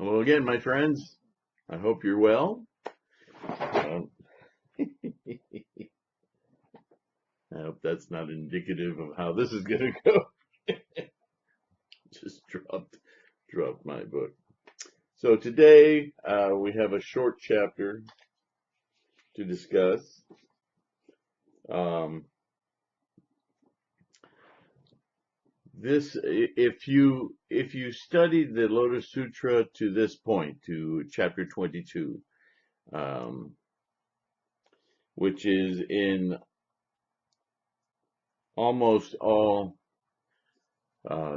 Hello again, my friends. I hope you're well. I hope that's not indicative of how this is going to go. Just dropped my book. So today we have a short chapter to discuss. If you studied the Lotus Sutra to this point, to chapter 22, which is in almost all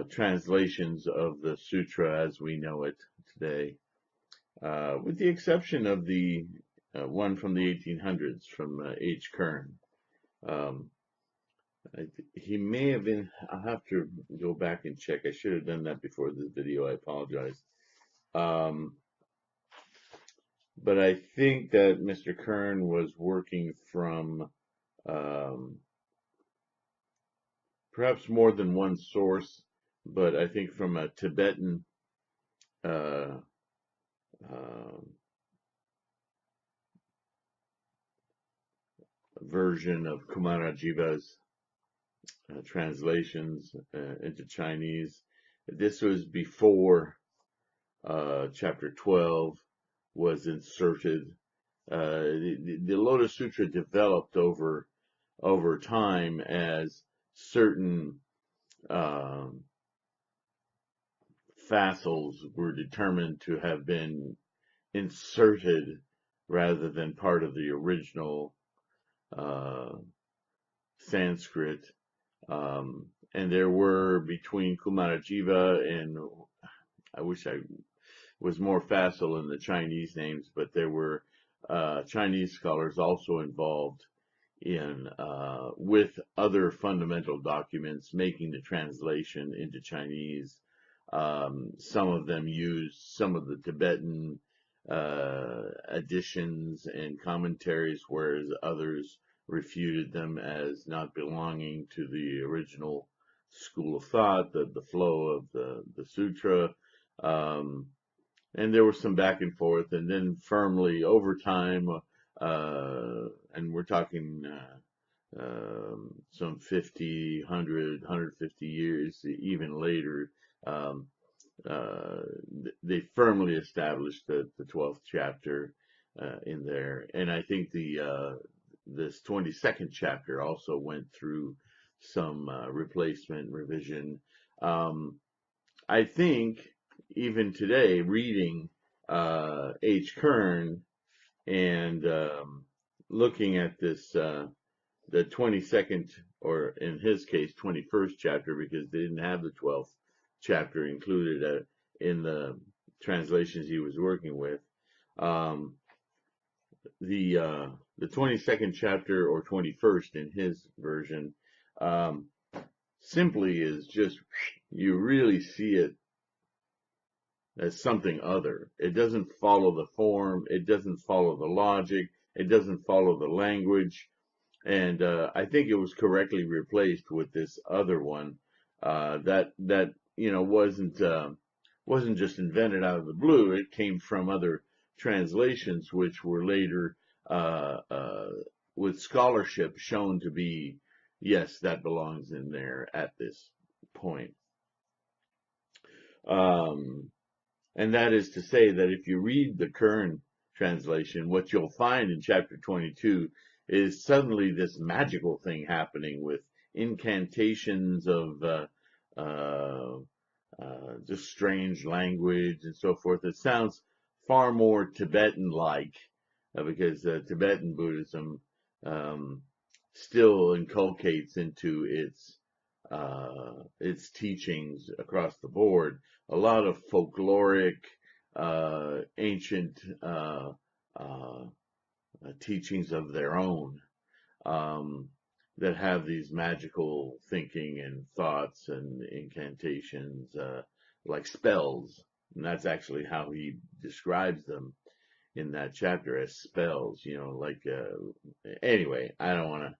translations of the sutra as we know it today, with the exception of the one from the 1800s from H. Kern. He may have been, I'll have to go back and check. I should have done that before this video. I apologize. But I think that Mr. Kern was working from perhaps more than one source, but I think from a Tibetan version of Kumarajiva's translations into Chinese. This was before chapter 12 was inserted. The Lotus Sutra developed over time as certain facets were determined to have been inserted rather than part of the original Sanskrit. And there were between Kumarajiva and, I wish I was more facile in the Chinese names, but there were Chinese scholars also involved in with other fundamental documents making the translation into Chinese. Some of them used some of the Tibetan additions and commentaries, whereas others refuted them as not belonging to the original school of thought, the flow of the sutra. And there was some back and forth, and then firmly over time, and we're talking some 50, 100, 150 years, even later, they firmly established the 12th chapter in there. And I think this 22nd chapter also went through some replacement, revision. I think even today, reading H. Kern and looking at this, the 22nd, or in his case, 21st chapter, because they didn't have the 12th chapter included in the translations he was working with. The 22nd chapter, or 21st in his version, simply is just, you really see it as something other. It doesn't follow the form, it doesn't follow the logic, it doesn't follow the language, and I think it was correctly replaced with this other one that wasn't just invented out of the blue. It came from other translations, which were later with scholarship shown to be, yes, that belongs in there at this point. And that is to say that if you read the Kern translation, what you'll find in chapter 22 is suddenly this magical thing happening with incantations of just strange language and so forth. It sounds far more Tibetan-like because Tibetan Buddhism still inculcates into its teachings across the board a lot of folkloric, ancient teachings of their own that have these magical thinking and thoughts and incantations, like spells. And that's actually how he describes them in that chapter, as spells, anyway, I don't want to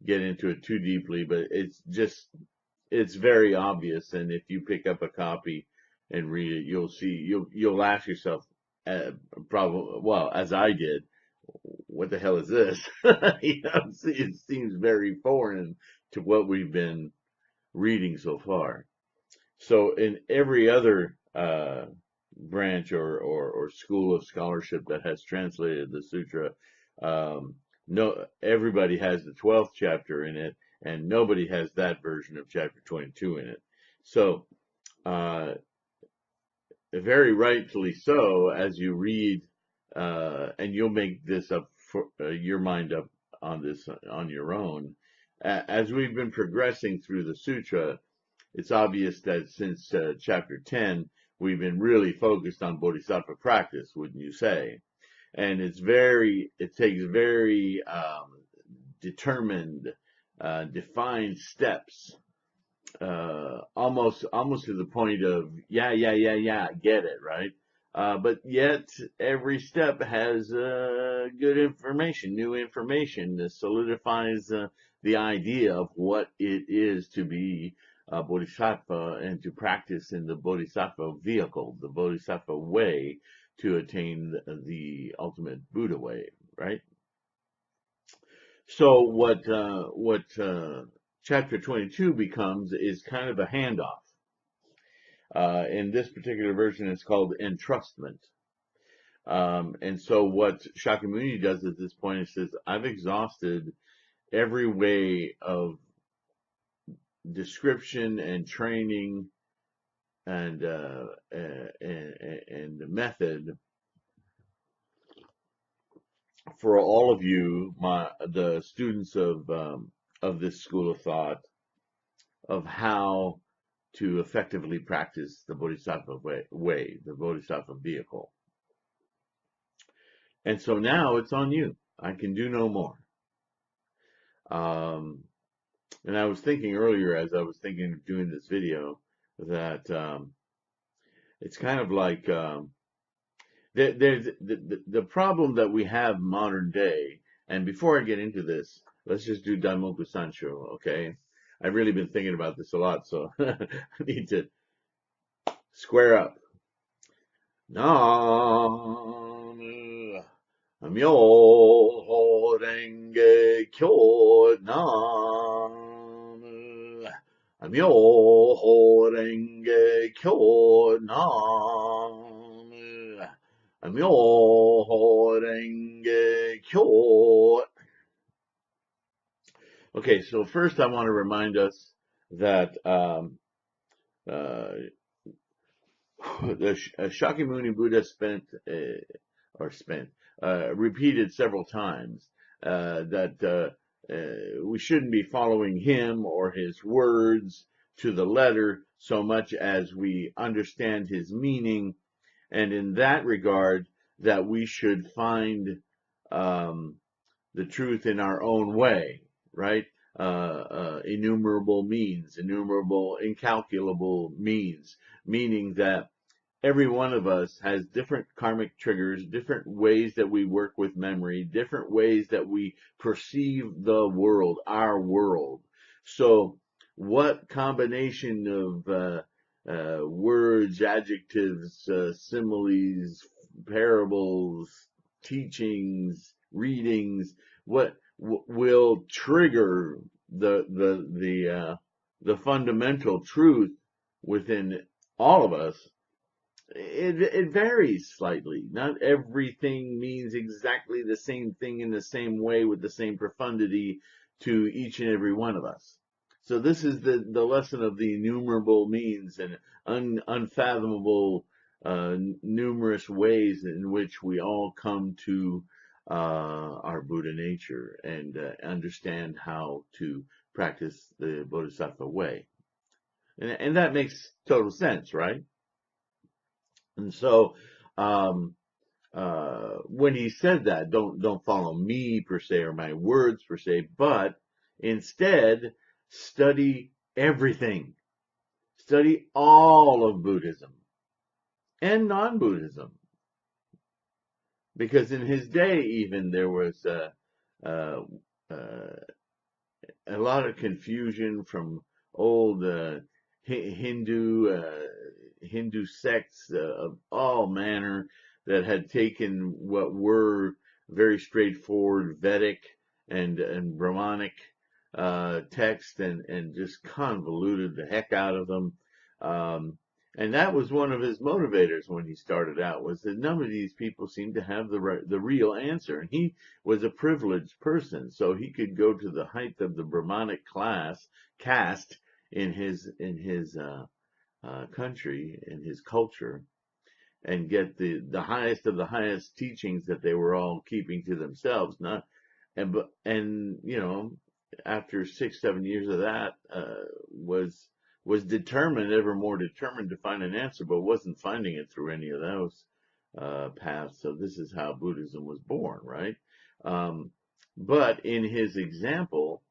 get into it too deeply, but it's very obvious. And if you pick up a copy and read it, you'll see, you'll ask yourself, probably, well, as I did, what the hell is this? You know, it seems very foreign to what we've been reading so far. So in every other branch or school of scholarship that has translated the sutra, no, everybody has the 12th chapter in it, and nobody has that version of chapter 22 in it. So, very rightfully so, as you read, and you'll make this up for your mind up on this on your own. As we've been progressing through the sutra, it's obvious that since chapter 10, we've been really focused on bodhisattva practice, wouldn't you say? And it takes very determined, defined steps, almost to the point of, yeah, get it, right? But yet every step has good information, new information that solidifies the idea of what it is to be a bodhisattva and to practice in the bodhisattva vehicle, the bodhisattva way to attain the ultimate Buddha way, right? So what chapter 22 becomes is kind of a handoff. In this particular version, it's called Entrustment. And so what Shakyamuni does at this point is says, I've exhausted every way of description and training and method for all of you, the students of this school of thought, of how to effectively practice the bodhisattva way, the bodhisattva vehicle. And so now it's on you. I can do no more. And I was thinking earlier, as I was thinking of doing this video, that it's kind of like there's the problem that we have modern day. And before I get into this, let's just do Daimoku Sancho, okay? I've really been thinking about this a lot, so I need to square up. Nam Myoho Renge Kyo. Nam Myoho Renge Kyo. Nam Myoho Renge Kyo. Okay, so first I want to remind us that the Shakyamuni Buddha repeated several times that we shouldn't be following him or his words to the letter so much as we understand his meaning, and in that regard that we should find the truth in our own way, right? Innumerable means, incalculable means, meaning that every one of us has different karmic triggers, different ways that we work with memory, different ways that we perceive the world, our world. So what combination of words, adjectives, similes, parables, teachings, readings, what will trigger the fundamental truth within all of us? It varies slightly. Not everything means exactly the same thing in the same way with the same profundity to each and every one of us. So this is the lesson of the innumerable means and unfathomable numerous ways in which we all come to our Buddha nature and understand how to practice the Bodhisattva way. And that makes total sense, right? And so, when he said that, don't follow me per se or my words per se, but instead study everything. Study all of Buddhism and non-Buddhism, because in his day even there was a lot of confusion from old Hindu Hindu sects of all manner that had taken what were very straightforward Vedic and Brahmanic text and just convoluted the heck out of them. Um, and that was one of his motivators when he started out, was that none of these people seemed to have the real answer. And he was a privileged person, so he could go to the height of the Brahmanic caste in his country, in his culture, and get the highest of the highest teachings that they were all keeping to themselves. Not and you know, after 6-7 years of that, was determined, ever more determined to find an answer, but wasn't finding it through any of those paths. So this is how Buddhism was born, right? But in his example,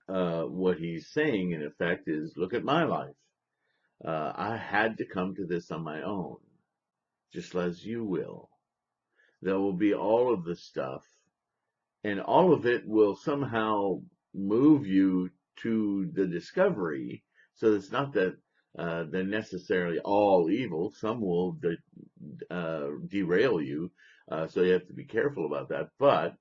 what he's saying in effect is, look at my life. I had to come to this on my own, just as you will. There will be all of the stuff, and all of it will somehow move you to the discovery. So it's not that they're necessarily all evil. Some will derail you, so you have to be careful about that. But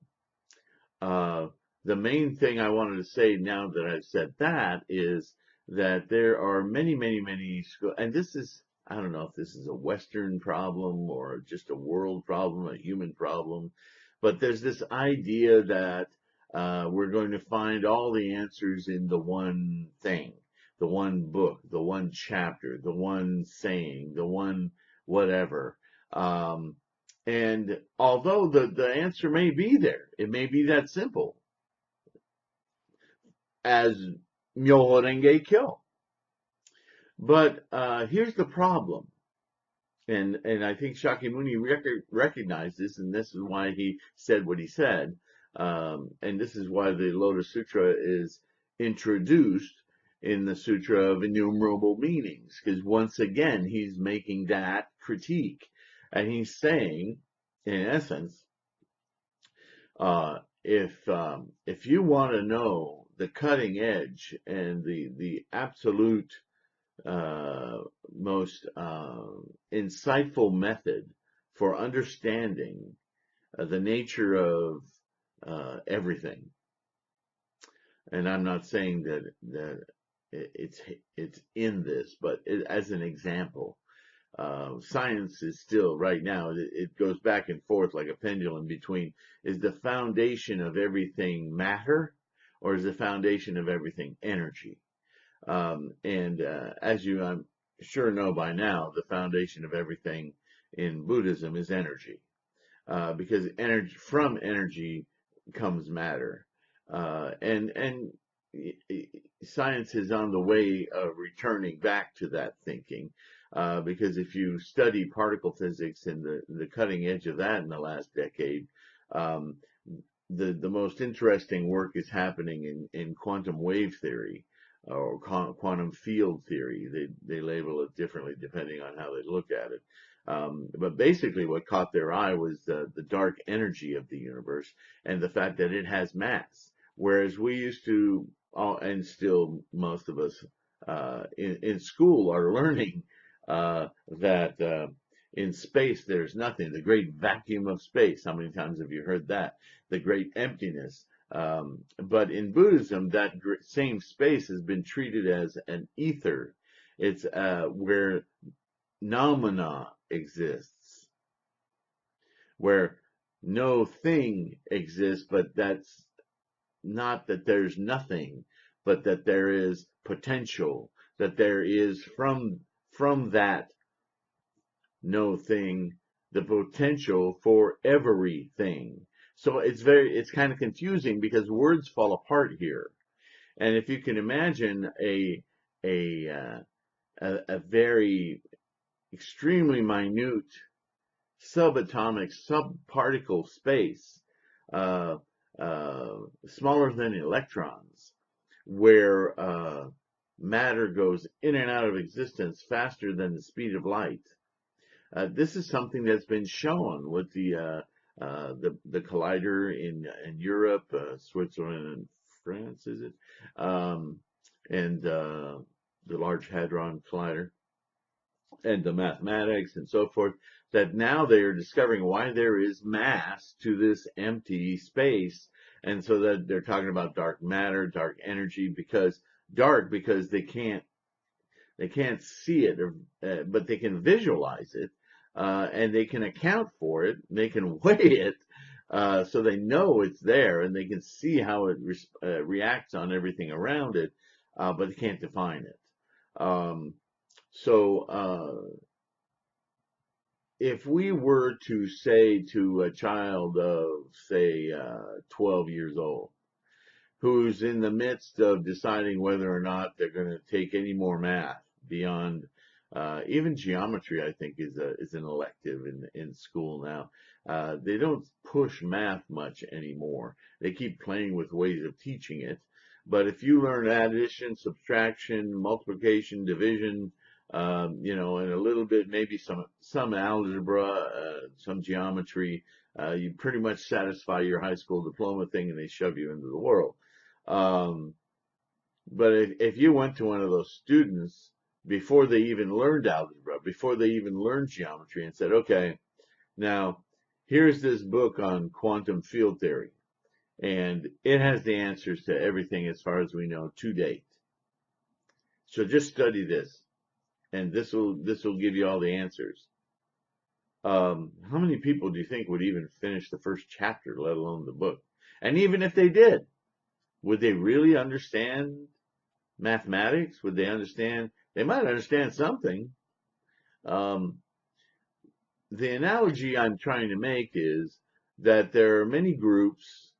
the main thing I wanted to say, now that I've said that, is that there are many, many, many schools, and this is, I don't know if this is a Western problem or just a world problem, a human problem, but there's this idea that we're going to find all the answers in the one thing, the one book, the one chapter, the one saying, the one whatever. And although the answer may be there, it may be that simple as Myoho Renge Kyo. But here's the problem, and I think Shakyamuni recognized this, and this is why he said what he said, and this is why the Lotus Sutra is introduced in the Sutra of Innumerable Meanings, because once again he's making that critique, and he's saying, in essence, if you want to know the cutting edge and the absolute most insightful method for understanding the nature of everything, and I'm not saying that it's in this, but as an example, science is still, right now, it goes back and forth like a pendulum between, is the foundation of everything matter, or is the foundation of everything energy? And as you, I'm sure, know by now, the foundation of everything in Buddhism is energy, because from energy comes matter, and science is on the way of returning back to that thinking. Because if you study particle physics and the cutting edge of that in the last decade, the most interesting work is happening in quantum wave theory, or quantum field theory. They label it differently depending on how they look at it. But basically what caught their eye was the dark energy of the universe and the fact that it has mass. Whereas we used to, and still most of us in school are learning that in space there's nothing, the great vacuum of space. How many times have you heard that? The great emptiness. But in Buddhism, that same space has been treated as an ether. It's where noumena exists, where no thing exists, but that's not that there's nothing, but that there is potential, that there is from that no thing the potential for everything. So it's kind of confusing because words fall apart here. And if you can imagine a very extremely minute subatomic subparticle space, smaller than electrons, where matter goes in and out of existence faster than the speed of light. This is something that's been shown with the collider in Europe, Switzerland, and France, is it? And the Large Hadron Collider. and the mathematics and so forth, that now they are discovering why there is mass to this empty space. And so that they're talking about dark matter, dark energy, because they can't see it, but they can visualize it, and they can account for it. They can weigh it, so they know it's there, and they can see how it reacts on everything around it, but they can't define it. Um, so if we were to say to a child of, say, 12 years old, who's in the midst of deciding whether or not they're going to take any more math beyond even geometry, I think is an elective in school now. They don't push math much anymore. They keep playing with ways of teaching it. But if you learn addition, subtraction, multiplication, division, and a little bit, maybe some algebra, some geometry, you pretty much satisfy your high school diploma thing, and they shove you into the world. Um, but if you went to one of those students before they even learned algebra, before they even learned geometry, and said, okay, now here's this book on quantum field theory, and it has the answers to everything as far as we know to date. So just study this, and this will give you all the answers. How many people do you think would even finish the first chapter, let alone the book? And even if they did, would they really understand mathematics? Would they understand? They might understand something. Um, the analogy I'm trying to make is that there are many groups,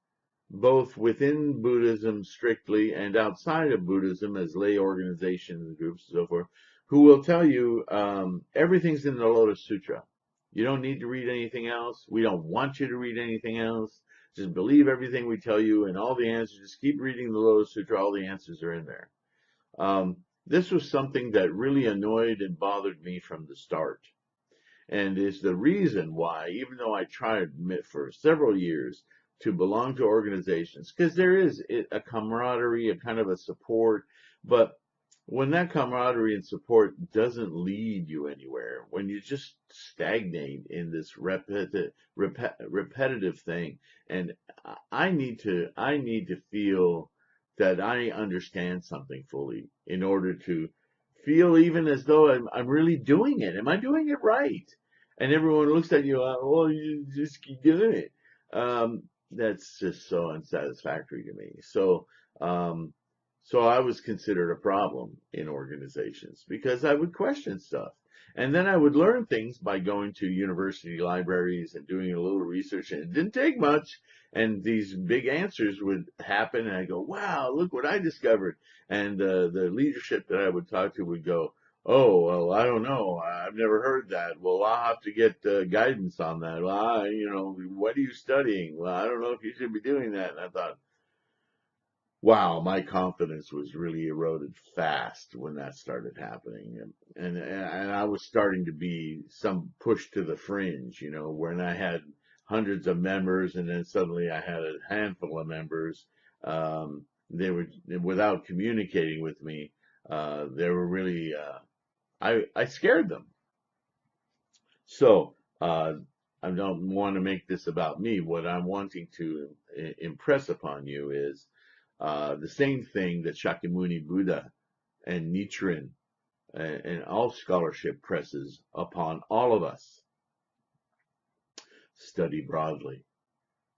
both within Buddhism strictly and outside of Buddhism as lay organizations, groups, and so forth, who will tell you everything's in the Lotus Sutra. You don't need to read anything else. We don't want you to read anything else. Just believe everything we tell you, and all the answers, just keep reading the Lotus Sutra. All the answers are in there. This was something that really annoyed and bothered me from the start, and is the reason why, even though I tried for several years to belong to organizations, because there is a camaraderie, a kind of a support, but when that camaraderie and support doesn't lead you anywhere, when you just stagnate in this repetitive thing, and I need to feel that I understand something fully in order to feel even as though I'm really doing it. Am I doing it right? And everyone looks at you, well, you just keep doing it. That's just so unsatisfactory to me. So I was considered a problem in organizations because I would question stuff. And then I would learn things by going to university libraries and doing a little research, and it didn't take much. And these big answers would happen, and I go, wow, look what I discovered. And the leadership that I would talk to would go, oh, well, I don't know. I've never heard that. Well, I'll have to get guidance on that. Well, what are you studying? Well, I don't know if you should be doing that. And I thought, wow, my confidence was really eroded fast when that started happening. And I was starting to be some push to the fringe, when I had hundreds of members and then suddenly I had a handful of members. They were, without communicating with me, they were really, I scared them. So, I don't want to make this about me. What I'm wanting to impress upon you is the same thing that Shakyamuni Buddha and Nichiren and all scholarship presses upon all of us. Study broadly,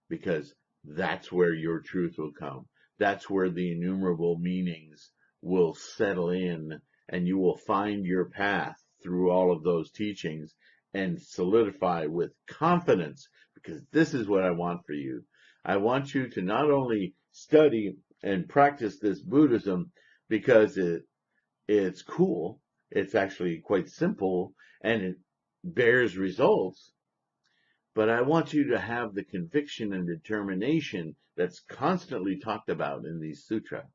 because that's where your truth will come. That's where the innumerable meanings will settle in, and you will find your path through all of those teachings and solidify with confidence, because this is what I want for you. I want you to not only study and practice this Buddhism because it's cool, it's actually quite simple, and it bears results, but I want you to have the conviction and determination that's constantly talked about in these sutras.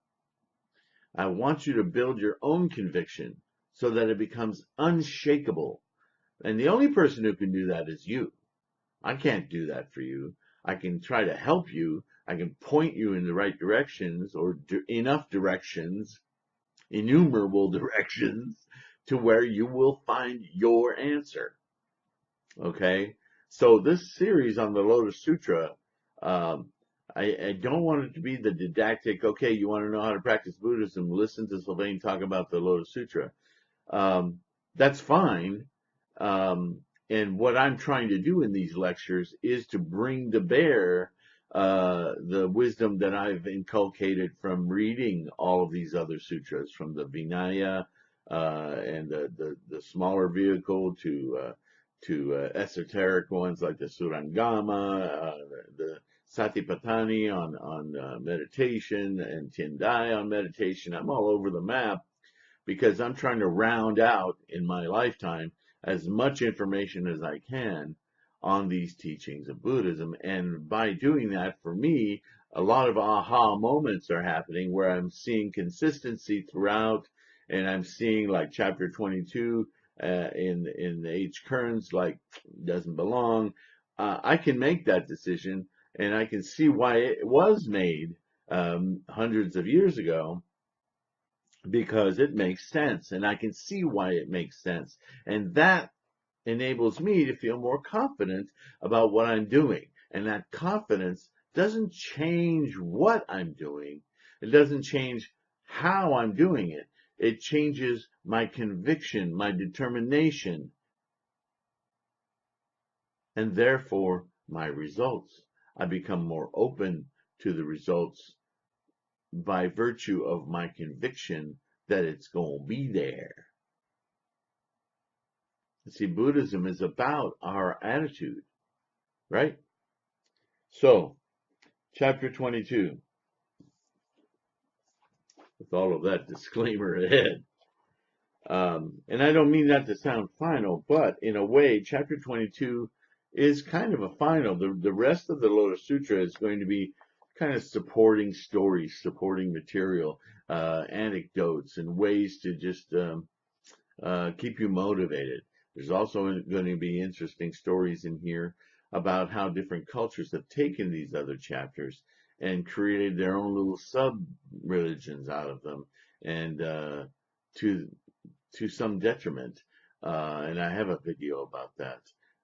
I want you to build your own conviction so that it becomes unshakable. And the only person who can do that is you. I can't do that for you. I can try to help you. I can point you in the right directions, or enough directions, innumerable directions, to where you will find your answer. Okay? So this series on the Lotus Sutra, um, I don't want it to be the didactic, okay, you want to know how to practice Buddhism, listen to Sylvain talk about the Lotus Sutra. Um, that's fine. Um, and what I'm trying to do in these lectures is to bring to bear the wisdom that I've inculcated from reading all of these other sutras, from the Vinaya and the smaller vehicle to esoteric ones like the Surangama, the Satipatthani on meditation, and Tendai on meditation. I'm all over the map because I'm trying to round out in my lifetime as much information as I can on these teachings of Buddhism. And by doing that, for me, a lot of aha moments are happening where I'm seeing consistency throughout, and I'm seeing like chapter 22 in H. Kearns, like, doesn't belong. I can make that decision, and I can see why it was made hundreds of years ago, because it makes sense, and I can see why it makes sense. And that enables me to feel more confident about what I'm doing. And that confidence doesn't change what I'm doing. It doesn't change how I'm doing it. It changes my conviction, my determination, and therefore my results. I become more open to the results by virtue of my conviction that it's going to be there. See, Buddhism is about our attitude, right? So, chapter 22, with all of that disclaimer ahead. And I don't mean that to sound final, but in a way, chapter 22 is kind of a final. The rest of the Lotus Sutra is going to be kind of supporting stories, supporting material, anecdotes, and ways to just keep you motivated. There's also going to be interesting stories in here about how different cultures have taken these other chapters and created their own little sub-religions out of them, and to some detriment. And I have a video about that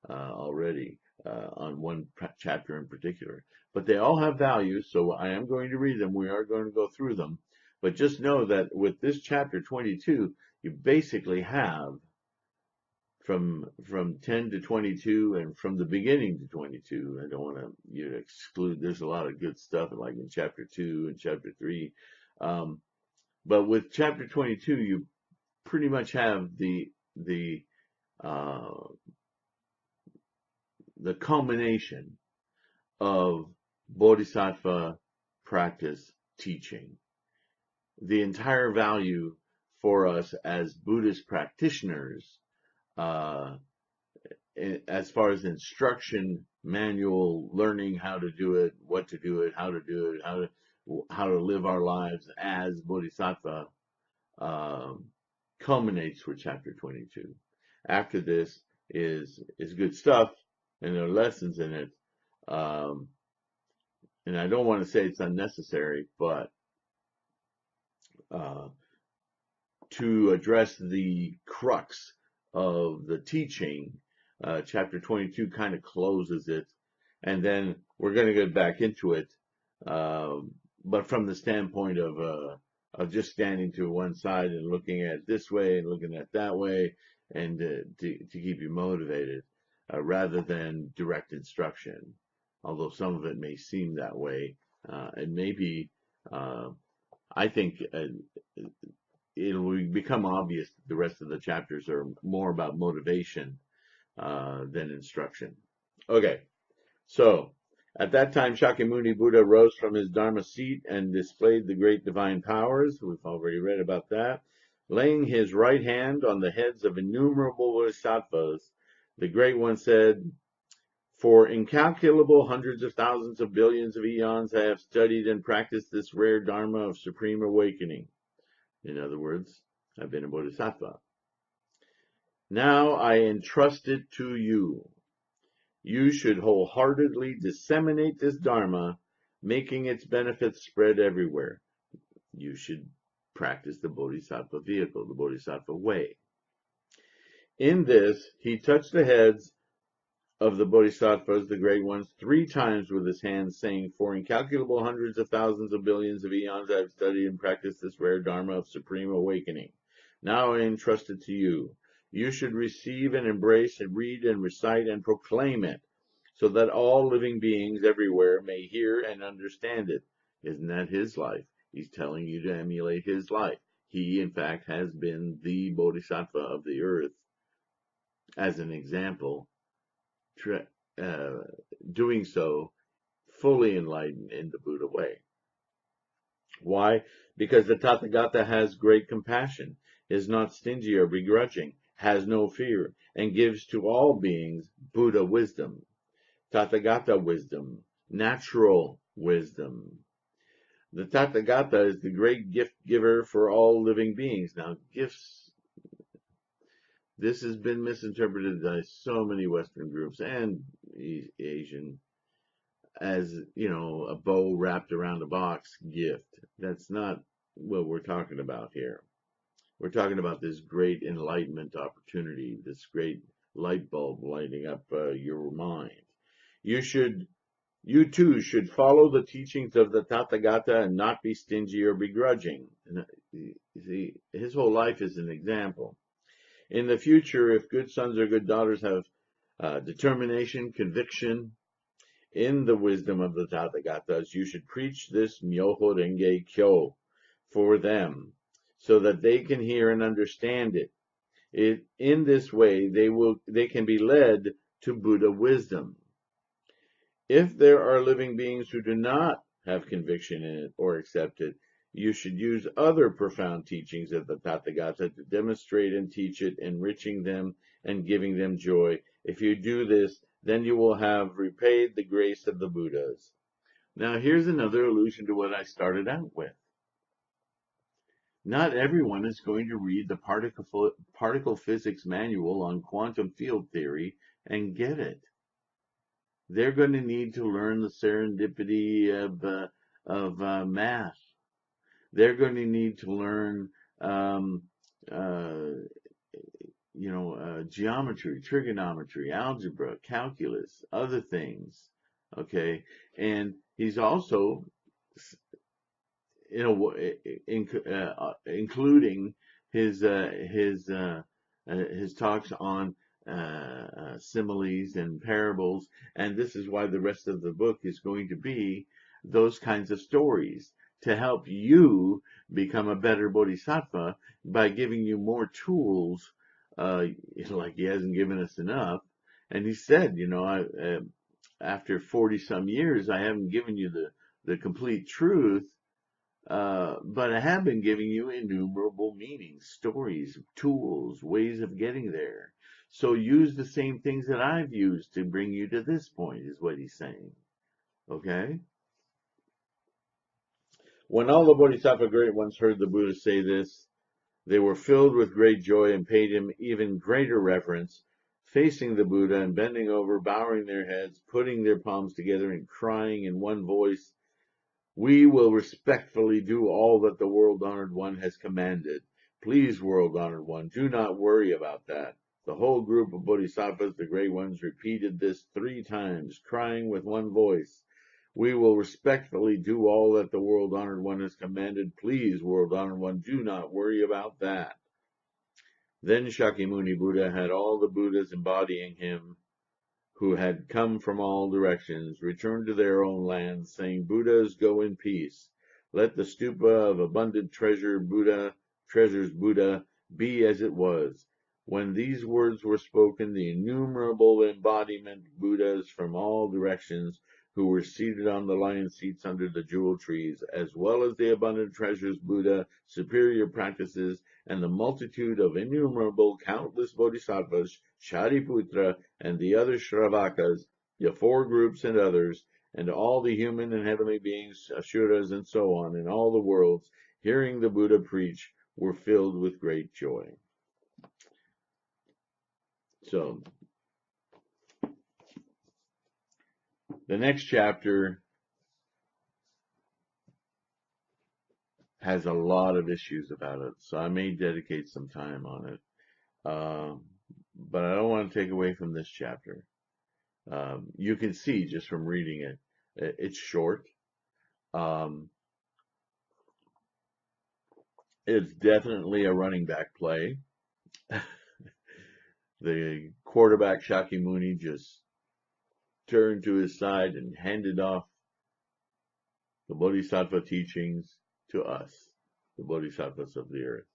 already on one chapter in particular. But they all have value, so I am going to read them. We are going to go through them. But just know that with this chapter 22, you basically have from 10 to 22, and from the beginning to 22. I don't want to exclude. There's a lot of good stuff like in chapter 2 and chapter 3. But with chapter 22, you pretty much have the culmination of Bodhisattva practice teaching. The entire value for us as Buddhist practitioners, as far as instruction manual, learning how to do it, what to do it, how to do it, how to live our lives as Bodhisattva, culminates with chapter 22. After this is good stuff, and there are lessons in it. And I don't want to say it's unnecessary, but to address the crux of the teaching, chapter 22 kind of closes it, and then we're going to get back into it, but from the standpoint of just standing to one side and looking at it this way and looking at it that way, and to keep you motivated, rather than direct instruction. Although some of it may seem that way, and maybe I think it will become obvious that the rest of the chapters are more about motivation than instruction. Okay, so at that time Shakyamuni Buddha rose from his Dharma seat and displayed the great divine powers. We've already read about that. Laying his right hand on the heads of innumerable bodhisattvas, the Great One said, "For incalculable hundreds of thousands of billions of eons I have studied and practiced this rare Dharma of supreme awakening." In other words, I've been a bodhisattva. "Now I entrust it to you. You should wholeheartedly disseminate this Dharma, making its benefits spread everywhere." You should practice the bodhisattva vehicle, the bodhisattva way. In this, he touched the heads of the bodhisattvas, the great ones, 3 times with his hand, saying, "For incalculable hundreds of thousands of billions of eons I have studied and practiced this rare dharma of supreme awakening. Now I entrust it to you. You should receive and embrace and read and recite and proclaim it, so that all living beings everywhere may hear and understand it." Isn't that his life? He's telling you to emulate his life. He, in fact, has been the bodhisattva of the earth, as an example, uh, doing so fully enlightened in the Buddha way. Why? Because the Tathagata has great compassion, is not stingy or begrudging, has no fear, and gives to all beings Buddha wisdom, Tathagata wisdom, natural wisdom. The Tathagata is the great gift giver for all living beings. Now, gifts, this has been misinterpreted by so many Western groups and Asian as, a bow wrapped around a box gift. That's not what we're talking about here. We're talking about this great enlightenment opportunity, this great light bulb lighting up your mind. You too should follow the teachings of the Tathagata and not be stingy or begrudging. And, see, his whole life is an example. In the future, if good sons or good daughters have determination, conviction, in the wisdom of the Tathagatas, you should preach this Myoho Renge Kyo for them, so that they can hear and understand it. In this way, they can be led to Buddha wisdom. If there are living beings who do not have conviction in it or accept it, you should use other profound teachings of the Tathagata to demonstrate and teach it, enriching them and giving them joy. If you do this, then you will have repaid the grace of the Buddhas. Now, here's another allusion to what I started out with. Not everyone is going to read the particle physics manual on quantum field theory and get it. They're going to need to learn the serendipity of math. They're going to need to learn geometry, trigonometry, algebra, calculus, other things. Okay, and he's also, including his talks on similes and parables, and this is why the rest of the book is going to be those kinds of stories to help you become a better bodhisattva by giving you more tools. Like he hasn't given us enough, and he said, after 40 some years, I haven't given you the complete truth, but I have been giving you innumerable meanings, stories, tools, ways of getting there. So use the same things that I've used to bring you to this point, is what he's saying. Okay? When all the Bodhisattva great ones heard the Buddha say this, they were filled with great joy and paid him even greater reverence, facing the Buddha and bending over, bowing their heads, putting their palms together and crying in one voice, "We will respectfully do all that the World-Honored One has commanded. Please, World-Honored One, do not worry about that." The whole group of Bodhisattvas, the great ones, repeated this 3 times, crying with one voice, "We will respectfully do all that the World-Honored One has commanded. Please, World-Honored One, do not worry about that." Then Shakyamuni Buddha had all the Buddhas embodying him, who had come from all directions, return to their own lands, saying, "Buddhas, go in peace. Let the stupa of abundant treasures Buddha be as it was." When these words were spoken, the innumerable embodiment Buddhas from all directions, who were seated on the lion seats under the jewel trees, as well as the abundant treasures Buddha, superior practices, and the multitude of innumerable countless bodhisattvas, Shariputra, and the other Shravakas, the 4 groups and others, and all the human and heavenly beings, Asuras, and so on, in all the worlds, hearing the Buddha preach, were filled with great joy. So, the next chapter has a lot of issues about it, so I may dedicate some time on it. but I don't want to take away from this chapter. You can see just from reading it, it's short. Um, it's definitely a running back play. The quarterback Shakyamuni just turned to his side and handed off the Bodhisattva teachings to us, the Bodhisattvas of the earth.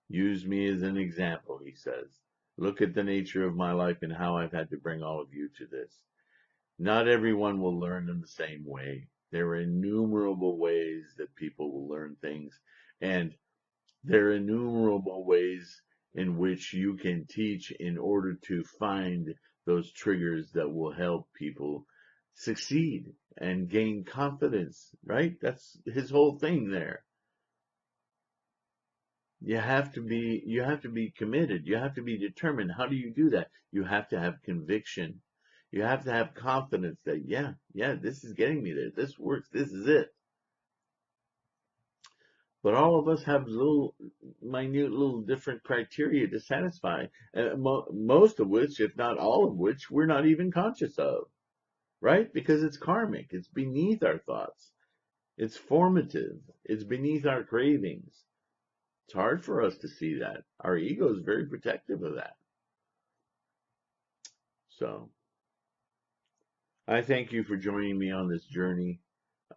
Use me as an example, he says. Look at the nature of my life and how I've had to bring all of you to this. Not everyone will learn in the same way. There are innumerable ways that people will learn things, and there are innumerable ways in which you can teach in order to find those triggers that will help people succeed and gain confidence, right? That's his whole thing there. You have to be committed. You have to be determined. How do you do that? You have to have conviction. You have to have confidence that, yeah, this is getting me there. This works. This is it. But all of us have minute little different criteria to satisfy, most of which, if not all of which, we're not even conscious of, right? Because it's karmic. It's beneath our thoughts. It's formative. It's beneath our cravings. It's hard for us to see that. Our ego is very protective of that. So I thank you for joining me on this journey.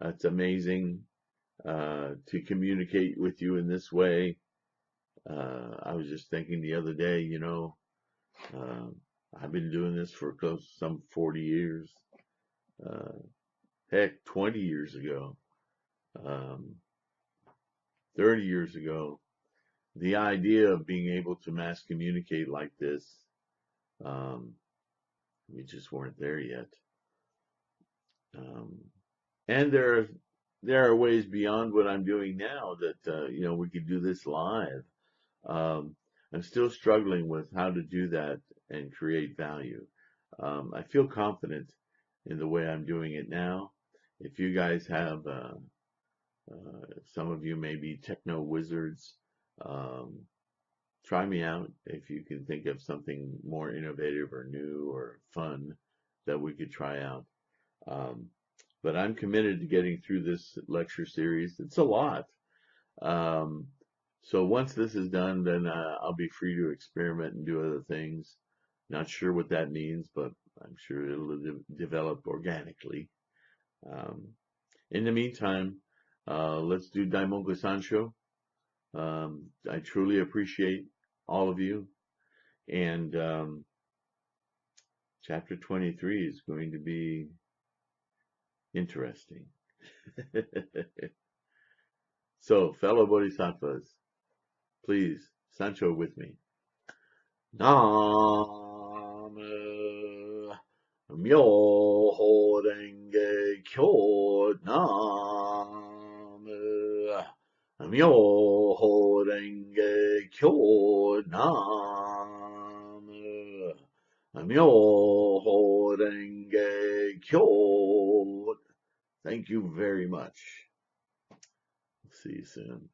It's amazing to communicate with you in this way. I was just thinking the other day, I've been doing this for close to some 40 years. Heck, 20 years ago, 30 years ago, the idea of being able to mass communicate like this, we just weren't there yet. And there are ways beyond what I'm doing now that, we could do this live. I'm still struggling with how to do that and create value. I feel confident in the way I'm doing it now. If you guys have, some of you may be techno wizards, try me out if you can think of something more innovative or new or fun that we could try out. But I'm committed to getting through this lecture series. It's a lot. So once this is done, then I'll be free to experiment and do other things. Not sure what that means, but I'm sure it'll develop organically. In the meantime, let's do Daimoku Sancho. I truly appreciate all of you. And chapter 23 is going to be interesting. So, fellow bodhisattvas, please, Sancho with me. Nam Myoho Renge Kyo. Nam Myoho Renge Kyo. Nam Myoho Renge Kyo. Thank you very much. See you soon.